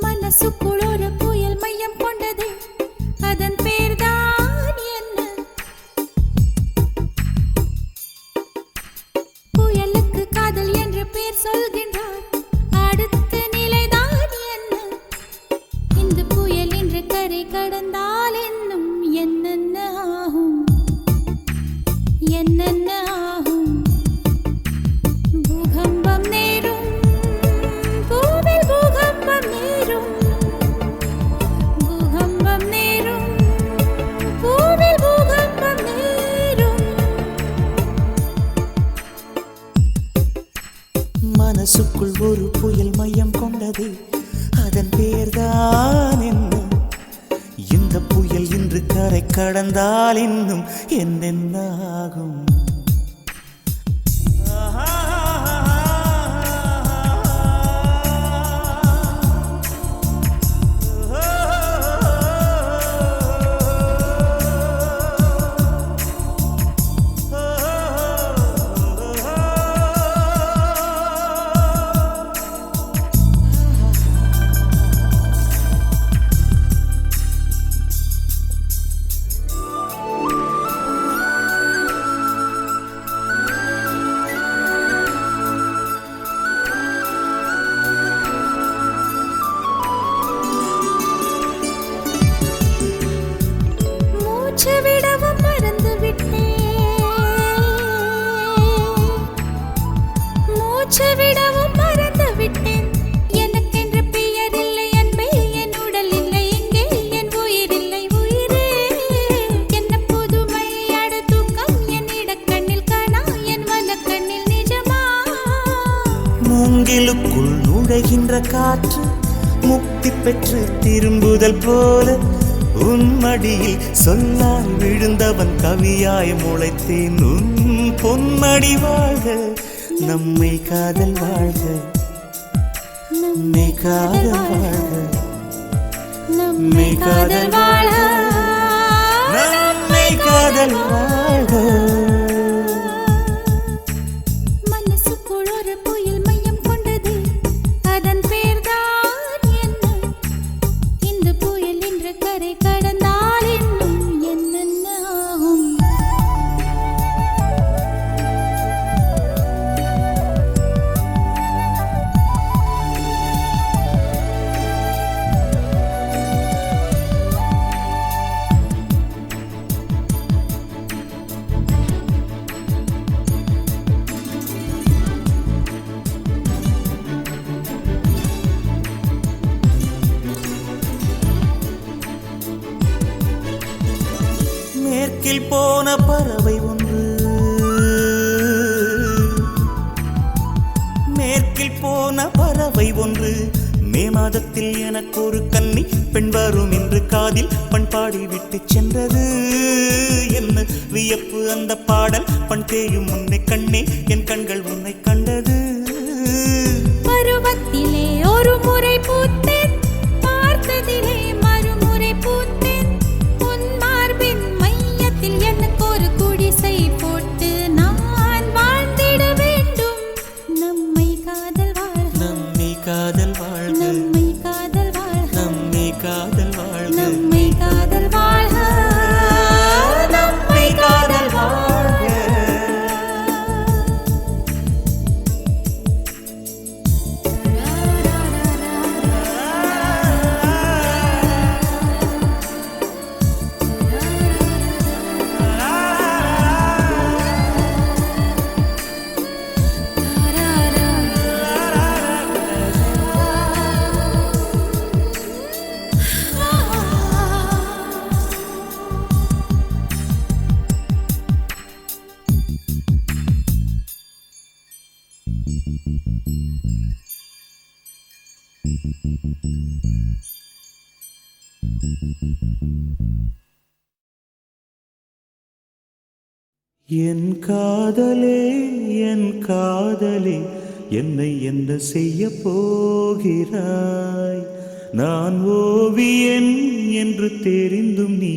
[SPEAKER 2] மனசுக்குள் ஒரு புயல் மையம் கொண்டது, அதன் பேர்தான் என்ன? புயலுக்கு காதல் என்று பேர் சொல்கின்றார், அடுத்த நிலைதான் என்ன? இந்த புயல் இன்று கரை கடந்தால் இன்னும் என்னென்ன ஆகும், என்னென்ன ஆகும்? பூகம்பம் நேரும், பூவில் பூகம்பம் நேரும், பூகம்பம் நேரும், பூவில் பூகம்பம் நேரும்.
[SPEAKER 3] மனசுக்குள் ஒரு புயல் மையம் கொண்டது, அதன் பேர்தான் என்ன? இந்த புயல் இன்று கரை கடந்தால் இன்னும் என்னென்ன ஆகும்?
[SPEAKER 2] மூச்சு விடவும் மறந்து விட்டேன், மூச்சு விடவும் மறந்து விட்டேன். எனக்கென்று பெயர் இல்லை அன்பே, என் உடல் இல்லை இங்கே, என் உயிர் இல்லை உயிரே. என்ன புதுமை அட தூக்கம், என் இடக்கண்ணில் காணா, என் வலக்கண்ணில் நிஜமா?
[SPEAKER 3] மூங்கிலுக்குள் நுழைகின்ற காற்று முக்தி பெற்று திரும்புதல் போல, உன்மடியில் சொல்லால் விழுந்தவன் கவியாய் முளைத்தேன். உன் பொன்மடி வாழ்க, நம்மை காதல் வாழ்க, நம்மை காதல் வாழ்க, நம்மை காதல் வாழ்க, நம்மை காதல் வாழ்க.
[SPEAKER 2] மனசுக்குள் ஒரு புயல் மையம் கொண்டது, அதன் பேர்தான் என்ன? இந்த புயல் இன்று கரை கடந்தால் இன்னும் என்னென்ன ஆகும்?
[SPEAKER 3] மேற்கில் போன பறவை ஒன்று, மேற்கில் போன பறவை ஒன்று மே மாதத்தில் எனக்கு ஒரு கன்னி பெண் வரும் என்று காதில் பண்பாடி விட்டு சென்றது. என்ன வியப்பு அந்த பாடல் பண் தேயும் முன்னை கண்ணே என் கண்கள் உன்னை கண்டது.
[SPEAKER 2] பருவத்திலே ஒரு முறை பூத்தேன், பார்த்ததிலே மறுமுறை பூத்தேன். உன் மார்பின் மையத்தில் எனக்கு ஒரு குடிசை போட்டு நான் வாழ்ந்திட வேண்டும். நம்மை காதல் வாழ்க,
[SPEAKER 3] நம்மை காதல் வாழ்க,
[SPEAKER 2] நம்மை காதல் வாழ்க,
[SPEAKER 3] நம்மை காதல் வாழ்க,
[SPEAKER 2] நம்மை காதல் வாழ்க, நம்மை காதல் வாழ்க.
[SPEAKER 3] என் காதலே என் காதலே என்னை என்ன செய்ய போகிறாய்? நான் ஓவியன் என்று தெரிந்தும் நீ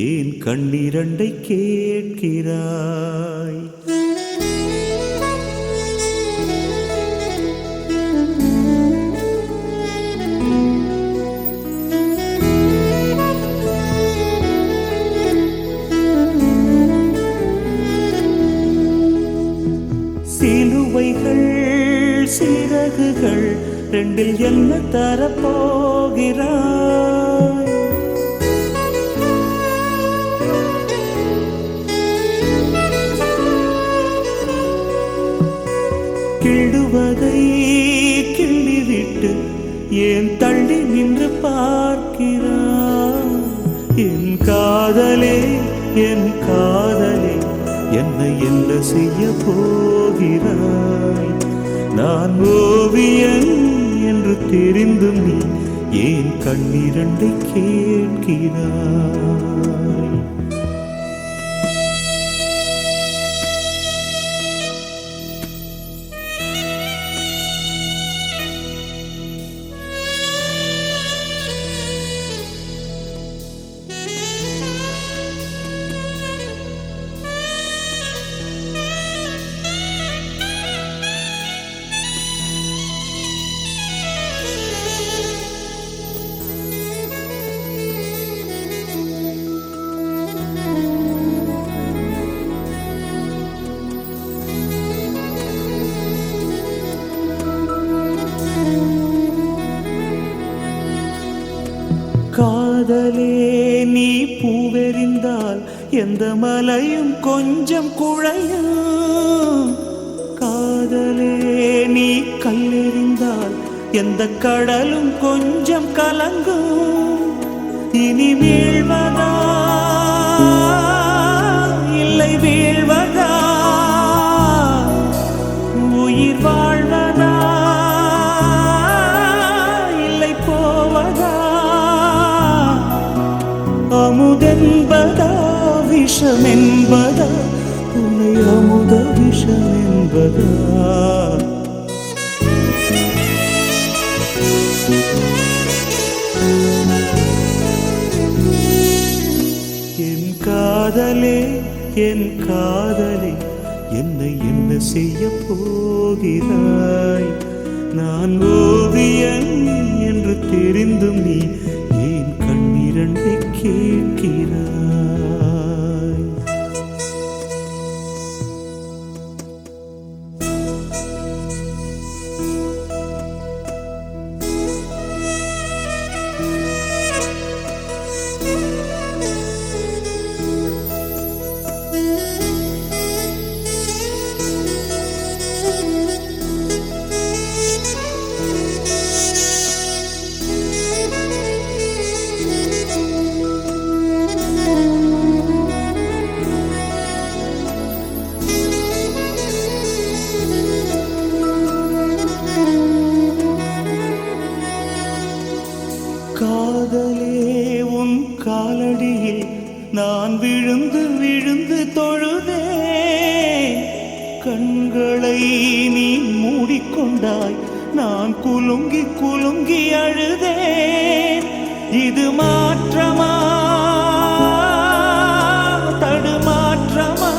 [SPEAKER 3] ஏன் கண்ணிரண்டை கேட்கிறாய்? சிலுவைகள் சிறகுகள் ரெண்டில் என்ன தரப்போகிறாய்? கிள்ளுவதை கிள்ளிவிட்டு ஏன் தள்ளி நின்று பார்க்கிறாய்? என் காதலே என் காதலே என்னை என்ன செய்ய போகிறாய்? நான் ஓவியன் என்று தெரிந்தும் நீ ஏன் கண்ணிரண்டை கேட்கிறாய்? காதலே நீ பூவெறிந்தால் எந்த மலையும் கொஞ்சம் குழையும். காதலே நீ கல்லெறிந்தால் எந்த கடலும் கொஞ்சம் கலங்கும். இனி வீழ்வதா இல்லை வீழ்வதா, உயிர் வாழ்வதா இல்லை போவதா, அமுதென்பதா விஷமென்பதா, உன்னை அமுத விஷமென்பதா? என் காதலே என் காதலே என்னை என்ன செய்ய போகிறாய்? நான் ஓவியன் என்று தெரிந்தும் நீ ஏன் கண்ணிரண்டை கேட்கிறாய்? காலடியில் நான் விழுந்து விழுந்து தொழுதேன். கண்களை நீ மூடிக்கொண்டாய், நான் குலுங்கி குலுங்கி அழுதேன். இது மாற்றமா தடுமாற்றமா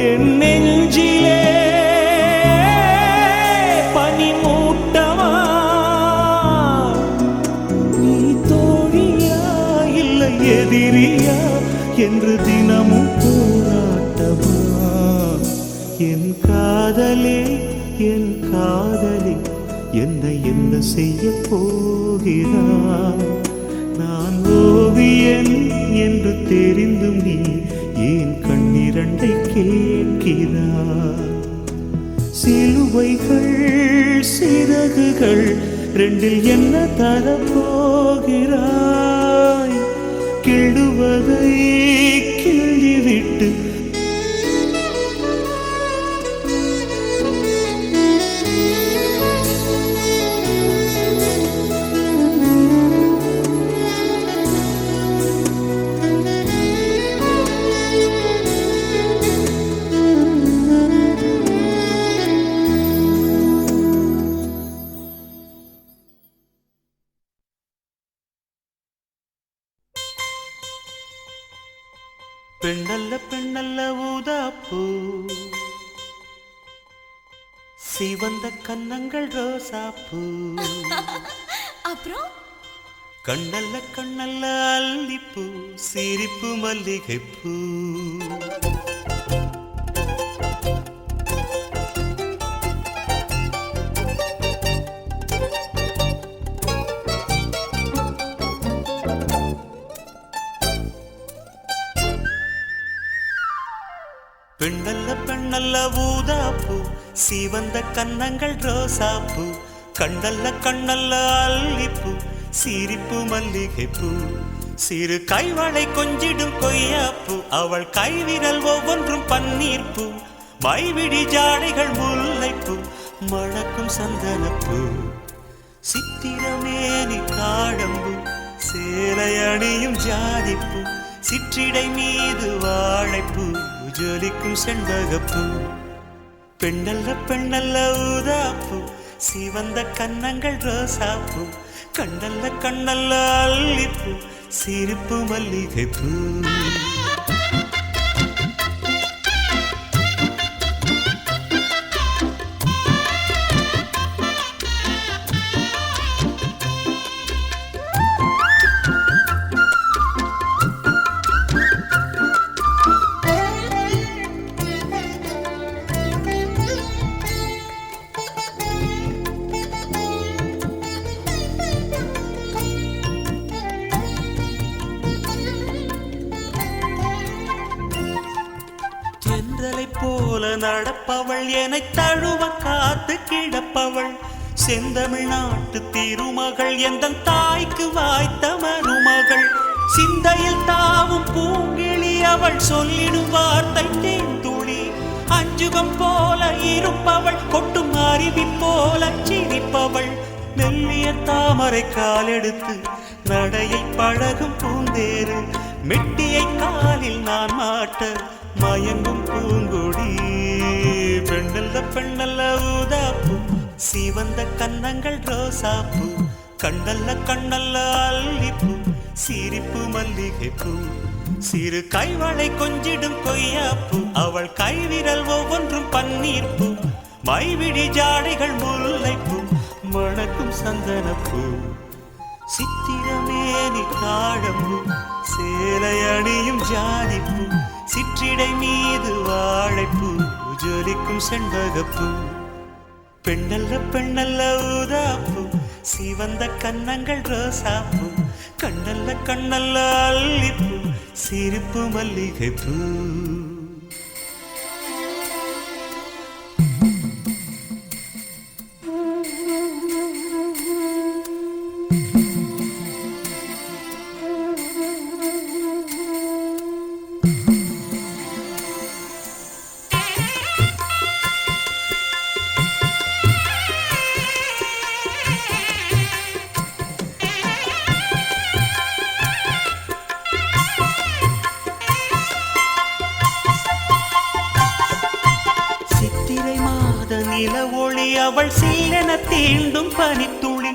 [SPEAKER 3] என் நெஞ்சிலே பனிமூட்டமா? நீ தோழியா இல்லை எதிரியா என்று தினமும் போராட்டமா? என் காதலே என் காதலே என்னை என்ன செய்ய போகிறாய்? நான் ஓவியன் என்று தெரிந்தும் நீ ஏன் கண்ணிரண்டை கேட்கிறாய்? சிலுவைகள் சிறகுகள் ரெண்டில் என்ன தரப்போகிறாய்? கிள்ளுவதை கிள்ளிவிட்டு பெண்ணல்ல பெண்ணல்ல ஊதாப்பூ, சிவந்த கன்னங்கள் ரோசாப்பூ.
[SPEAKER 2] அப்புறம்
[SPEAKER 3] கண்ணல்ல கண்ணல்ல அல்லிப்பூ, சிரிப்பு மல்லிகைப்பூ. பெண்ணல்ல பெண்ணல்ல ஊதாப்பூ, சிவந்த கன்னங்கள் ரோசாப்பூ. கண்ணல்ல கண்ணல்ல அல்லிப்பூ, சிரிப்பு மல்லிகைப்பூ. சிறு கைவளை கொஞ்சிடும் கொய்யாப்பூ, அவள் கைவிரல் ஒவ்வொன்றும் பன்னீர்ப்பூ. மைவிடி ஜாடைகள் முல்லைப்பூ, மணக்கும் சந்தனப்பூ. சித்திரமேனி தாழம்பூ, சேலை அணியும் ஜாதிப்பூ. சிற்றிடை மீது வாழைப்பூ, ஜொலிக்கும் செண்பகப்பூ. பெண்ணல்ல பெண்ணல்ல ஊதாப்பூ, சிவந்த கன்னங்கள் ரோசாப்பூ. கண்ணல்ல கண்ணல்ல அல்லிப்பூ, சிரிப்பு மல்லிகைப்பூ. போல நடப்பவள் என்னை தழுவ காத்து கிடப்பவள். செந்தமிழ்நாட்டு திருமகள் எந்தன் தாய்க்கு வாய்த்த மருமகள். சிந்தையில் தாவும் பூங்கிழி அவள் சொல்லிடும் வார்த்தை தேந்துளி. அஞ்சுகம் போல இருப்பவள், கொட்டும் அருவி போல சிரிப்பவள். மெல்லிய தாமரை காலெடுத்து நடையை பழகும் பூந்தேறு. மெட்டியை காலில் நான் மாட்ட மயங்கும் பூங்கொடி. பெண்ணல்ல பெண்ணல்ல ஊதாப்பூ, சிவந்த கன்னங்கள் ரோசாப்பூ. கண்ணல்ல கண்ணல்ல அல்லிப்பூ, சிரிப்பு மல்லிகைப்பூ. சிறு கைவளை கொஞ்சிடும் கொய்யாப்பூ, அவள் கைவிரல் ஒவ்வொன்றும் பன்னீர்ப்பூ. மைவிடி ஜாடைகள் முல்லைப்பூ, மணக்கும் சந்தனப்பூ. சித்திரமேனி தாழம்பூ, சேலை அணியும் ஜாதிப்பூ. சிற்றிடை மீது வாழைப்பூ, ஜொலிக்கும் செண்பகப்பூ. பெண்ணல்ல பெண்ணல்ல ஊதாப்பூ, சிவந்த கன்னங்கள் ரோசாப்பூ. கண்ணல்ல கண்ணல்ல அல்லிப்பூ, சிரிப்பு மல்லிகைப்பூ. தீண்டும் பனித்துளி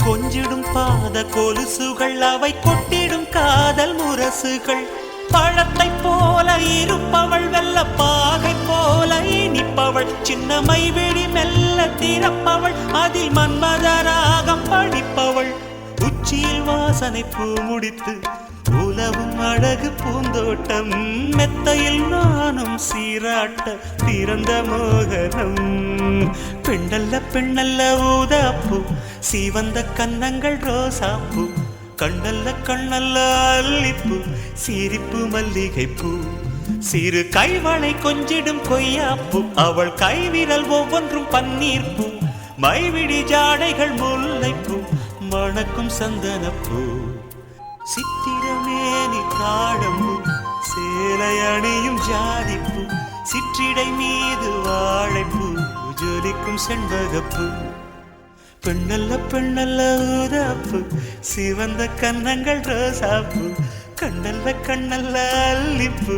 [SPEAKER 3] கொஞ்சிடும் பாத கொலுசுகள் அவை கொட்டிடும் காதல் முரசுகள் பழத்தை போல இருப்பவள் வெள்ள பாகை போல இனிப்பவள் சின்னமை விழி மெல்ல திறப்பவள் அதில் மன்மதராகம் படிப்பவள் உச்சியில் வாசனை பூ முடித்து உலவும் அழகு பூந்தோட்டம் மெத்தையில் நானும் சீராட்ட பிறந்த மோகனம் பெண்ணல்ல பெண்ணல்ல ஊதாப்பூ சீவந்த கன்னங்கள் ரோசாப்பூ கண்ணல்ல கண்ணல்ல அல்லிப்பூ சிரிப்பு மல்லிகைப்பூ சிறு கைவளை கொஞ்சிடும் கொய்யாப்பூ அவள் கைவிரல் ஒவ்வொன்றும் பன்னீர்ப்பூ மைவிடி ஜாடைகள் முல்லைப்பூ மணக்கும் சந்தனப்பூ சித்திரமேனி தாழம்பூ சேலை அணியும் ஜாதிப்பூ சிற்றிடை மீது வாழைப்பூ ஜொலிக்கும் செண்பகப்பூ பெண்ணல்ல பெண்ணல்ல ஊதாப்பூ சிவந்த கன்னங்கள் ரோசாப்பூ கண்ணல்ல கண்ணல்ல அல்லிப்பூ